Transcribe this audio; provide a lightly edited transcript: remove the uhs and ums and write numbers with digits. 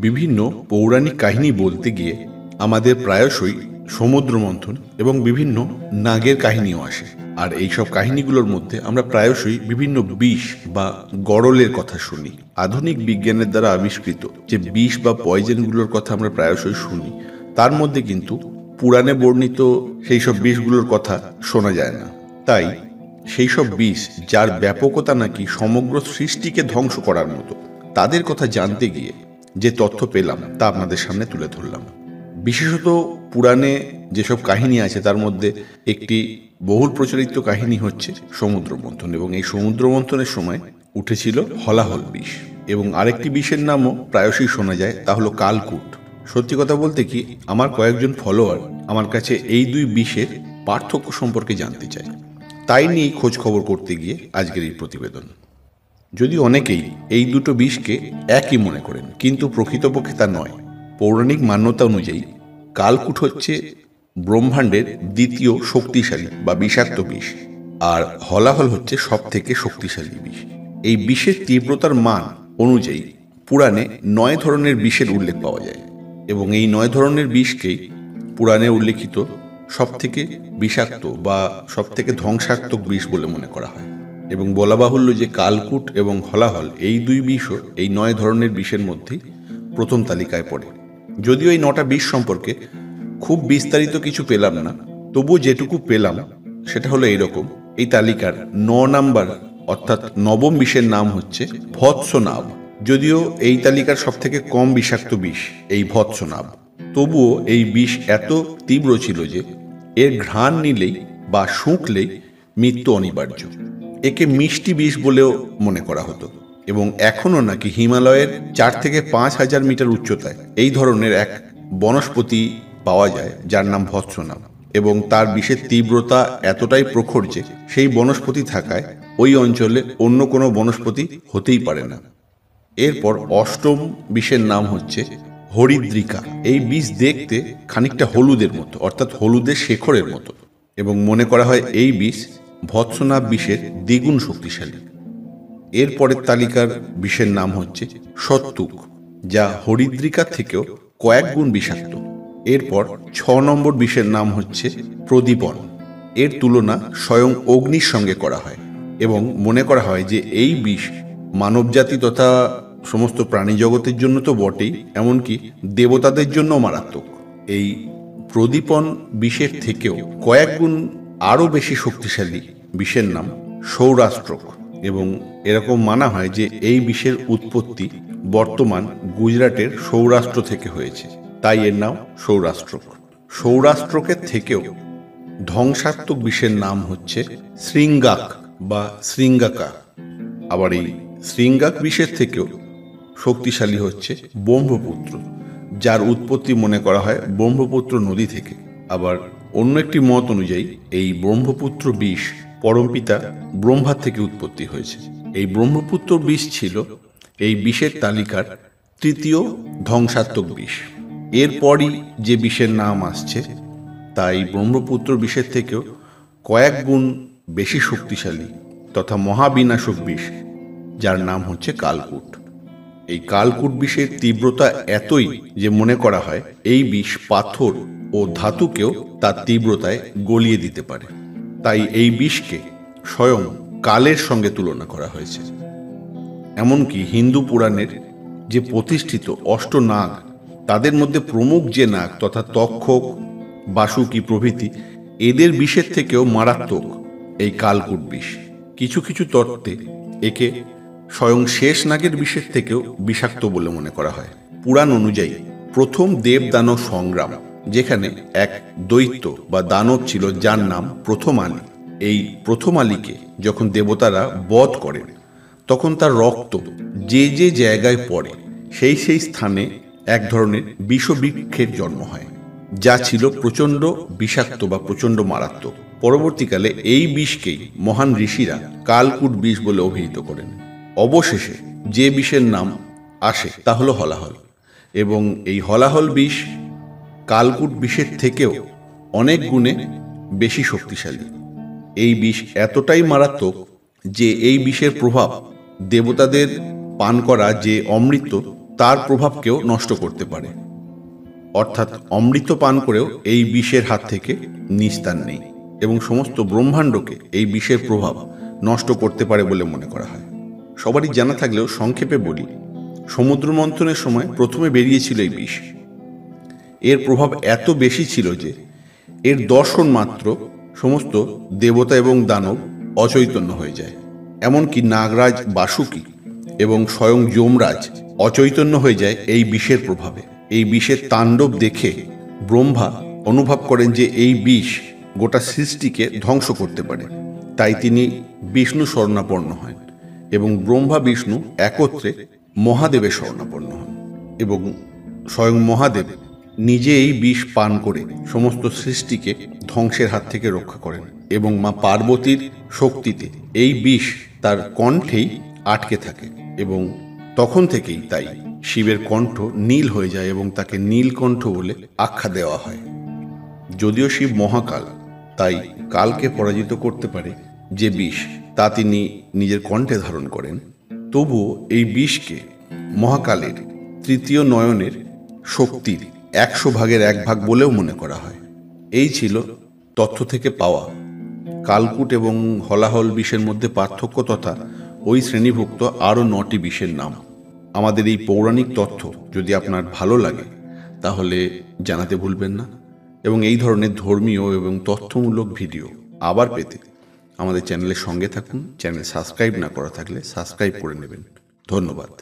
বিভিন্ন পৌরাণিক কাহিনী বলতে গিয়ে আমাদের প্রায়শই সমুদ্র মন্থন এবং বিভিন্ন নাগের কাহিনীও আসে। আর এইসব কাহিনীগুলোর মধ্যে আমরা প্রায়শই বিভিন্ন বিষ বা গড়লের কথা শুনি। আধুনিক বিজ্ঞানের দ্বারা আবিষ্কৃত যে বিষ বা পয়জনগুলোর কথা আমরা প্রায়শই শুনি, তার মধ্যে কিন্তু পুরাণে বর্ণিত সেই সব বিষগুলোর কথা শোনা যায় না। তাই সেই সব বিষ যার ব্যাপকতা নাকি সমগ্র সৃষ্টিকে ধ্বংস করার মতো, তাদের কথা জানতে গিয়ে যে তথ্য পেলাম তা আপনাদের সামনে তুলে ধরলাম। বিশেষত পুরাণে যেসব কাহিনী আছে তার মধ্যে একটি বহুল প্রচলিত কাহিনী হচ্ছে সমুদ্র মন্থন, এবং এই সমুদ্র মন্থনের সময় উঠেছিল হলাহল বিষ। এবং আরেকটি বিষের নামও প্রায়শই শোনা যায়, তা হলো কালকূট। সত্যি কথা বলতে কি, আমার কয়েকজন ফলোয়ার আমার কাছে এই দুই বিষের পার্থক্য সম্পর্কে জানতে চায়। তাই নিয়ে খোঁজ খবর করতে গিয়ে আজকের এই প্রতিবেদন। যদি অনেকেই এই দুটো বিষকে একই মনে করেন, কিন্তু প্রকৃতপক্ষে তা নয়। পৌরাণিক মান্যতা অনুযায়ী কালকূট হচ্ছে ব্রহ্মাণ্ডের দ্বিতীয় শক্তিশালী বা বিষাক্ত বিষ, আর হলাহল হচ্ছে সব থেকে শক্তিশালী বিষ। এই বিষের তীব্রতার মান অনুযায়ী পুরাণে 9 ধরনের বিষের উল্লেখ পাওয়া যায়, এবং এই 9 ধরনের বিষকেই পুরাণে উল্লেখিত সব থেকে বিষাক্ত বা সব থেকে ধ্বংসাত্মক বিষ বলে মনে করা হয়। এবং বলা বাহুল্য যে কালকূট এবং হলাহল এই দুই বিষও এই 9 ধরনের বিষের মধ্যেই প্রথম তালিকায় পড়ে। যদিও এই 9টা বিষ সম্পর্কে খুব বিস্তারিত কিছু পেলাম না, তবুও যেটুকু পেলাম সেটা হলো এইরকম। এই তালিকার 9 নাম্বার অর্থাৎ 9ম বিষের নাম হচ্ছে ভৎসনাভ। যদিও এই তালিকার সব থেকে কম বিষাক্ত বিষ এই ভৎসনাভ, তবুও এই বিষ এত তীব্র ছিল যে এর ঘ্রাণ নিলেই বা শুঁকলেই মৃত্যু অনিবার্য। একে মিষ্টি বিষ বলেও মনে করা হতো, এবং এখনও নাকি হিমালয়ের 4 থেকে 5 হাজার মিটার উচ্চতায় এই ধরনের এক বনস্পতি পাওয়া যায় যার নাম ভৎসনাভ, এবং তার বিষের তীব্রতা এতটাই প্রখর যে সেই বনস্পতি থাকায় ওই অঞ্চলে অন্য কোনো বনস্পতি হতেই পারে না। এরপর 8ম বিষের নাম হচ্ছে হরিদ্রিকা। এই বিষ দেখতে খানিকটা হলুদের মতো, অর্থাৎ হলুদের শেখরের মতো, এবং মনে করা হয় এই বিষ ভৎসনাভ বিষের দ্বিগুণ শক্তিশালী। এরপরের তালিকার বিষের নাম হচ্ছে সত্যুক, যা হরিদ্রিকার থেকেও কয়েক গুণ বিষাক্ত। এরপর 6 নম্বর বিষের নাম হচ্ছে প্রদীপন। এর তুলনা স্বয়ং অগ্নির সঙ্গে করা হয়, এবং মনে করা হয় যে এই বিষ মানবজাতি তথা সমস্ত প্রাণী জগতের জন্য তো বটেই, এমনকি দেবতাদের জন্য মারাত্মক। এই প্রদীপন বিষের থেকেও কয়েক গুণ আরও বেশি শক্তিশালী বিষের নাম সৌরাষ্ট্রক, এবং এরকম মানা হয় যে এই বিষের উৎপত্তি বর্তমান গুজরাটের সৌরাষ্ট্র থেকে হয়েছে, তাই এর নাম সৌরাষ্ট্রক। সৌরাষ্ট্রকের থেকেও ধ্বংসাত্মক বিষের নাম হচ্ছে শৃঙ্গাক বা শৃঙ্গাকা। আবার এই শৃঙ্গাক বিষের থেকেও শক্তিশালী হচ্ছে ব্রহ্মপুত্র, যার উৎপত্তি মনে করা হয় ব্রহ্মপুত্র নদী থেকে। আবার অন্য একটি মত অনুযায়ী এই ব্রহ্মপুত্র বিষ পরমপিতা ব্রহ্মার থেকে উৎপত্তি হয়েছে। এই ব্রহ্মপুত্র বিষ ছিল এই বিষের তালিকার 3য় ধ্বংসাত্মক বিষ। এরপরই যে বিষের নাম আসছে তা এই ব্রহ্মপুত্র বিষের থেকেও কয়েক গুণ বেশি শক্তিশালী তথা মহাবিনাশক বিষ, যার নাম হচ্ছে কালকূট। এই কালকূট বিষের তীব্রতা এতই যে মনে করা হয় এই বিষ পাথর ও ধাতুকেও তার তীব্রতায় গলিয়ে দিতে পারে। তাই এই বিষকে স্বয়ং কালের সঙ্গে তুলনা করা হয়েছে। এমনকি হিন্দু পুরাণের যে প্রতিষ্ঠিত অষ্টনাগ, তাদের মধ্যে প্রমুখ যে নাগ তথা তক্ষক, বাসুকি প্রভৃতি, এদের বিষের থেকেও মারাত্মক এই কালকূট বিষ। কিছু কিছু তত্ত্বে একে স্বয়ং শেষ নাগের বিষের থেকেও বিষাক্ত বলে মনে করা হয়। পুরাণ অনুযায়ী প্রথম দেব দানব সংগ্রাম, যেখানে এক দৈত্য বা দানব ছিল যার নাম প্রথমালী। এই প্রথমালীকে যখন দেবতারা বধ করেন, তখন তার রক্ত যে যে জায়গায় পড়ে সেই সেই স্থানে এক ধরনের বিষবৃক্ষের জন্ম হয়, যা ছিল প্রচণ্ড বিষাক্ত বা প্রচণ্ড মারাত্মক। পরবর্তীকালে এই বিষকেই মহান ঋষিরা কালকূট বিষ বলে অভিহিত করেন। অবশেষে যে বিষের নাম আসে তা হলো হলাহল, এবং এই হলাহল বিষ কালকূট বিষের থেকেও অনেক গুণে বেশি শক্তিশালী। এই বিষ এতটাই মারাত্মক যে এই বিষের প্রভাব দেবতাদের পান করা যে অমৃত তার প্রভাবকেও নষ্ট করতে পারে। অর্থাৎ অমৃত পান করেও এই বিষের হাত থেকে নিস্তার নেই এবং সমস্ত ব্রহ্মাণ্ডকে এই বিষের প্রভাব নষ্ট করতে পারে বলে মনে করা হয়। সবারই জানা থাকলেও সংক্ষেপে বলি, সমুদ্র মন্থনের সময় প্রথমে বেরিয়েছিল এই বিষ। এর প্রভাব এত বেশি ছিল যে এর দর্শন মাত্র সমস্ত দেবতা এবং দানব অচৈতন্য হয়ে যায়। এমনকি নাগরাজ বাসুকী এবং স্বয়ং যমরাজ অচৈতন্য হয়ে যায় এই বিষের প্রভাবে। এই বিষের তাণ্ডব দেখে ব্রহ্মা অনুভব করেন যে এই বিষ গোটা সৃষ্টিকে ধ্বংস করতে পারে। তাই তিনি বিষ্ণু শরণাপন্ন হন এবং ব্রহ্মা বিষ্ণু একত্রে মহাদেবের শরণাপন্ন হন এবং স্বয়ং মহাদেব নিজে এই বিষ পান করে সমস্ত সৃষ্টিকে ধ্বংসের হাত থেকে রক্ষা করেন এবং মা পার্বতীর শক্তিতে এই বিষ তার কণ্ঠেই আটকে থাকে এবং তখন থেকেই তাই শিবের কণ্ঠ নীল হয়ে যায় এবং তাকে নীলকণ্ঠ বলে আখ্যা দেওয়া হয়। যদিও শিব মহাকাল, তাই কালকে পরাজিত করতে পারে যে বিষ তা তিনি নিজের কণ্ঠে ধারণ করেন, তবুও এই বিষকে মহাকালের তৃতীয় নয়নের শক্তির 100 ভাগের 1 ভাগ বলেও মনে করা হয়। এই ছিল তথ্য থেকে পাওয়া কালকূট এবং হলাহল বিষের মধ্যে পার্থক্য তথা ওই শ্রেণীভুক্ত আরও 9টি বিষের নাম। আমাদের এই পৌরাণিক তথ্য যদি আপনার ভালো লাগে তাহলে জানাতে ভুলবেন না এবং এই ধরনের ধর্মীয় এবং তথ্যমূলক ভিডিও আবার পেতে আমাদের চ্যানেলের সঙ্গে থাকুন। চ্যানেল সাবস্ক্রাইব না করা থাকলে সাবস্ক্রাইব করে নেবেন। ধন্যবাদ।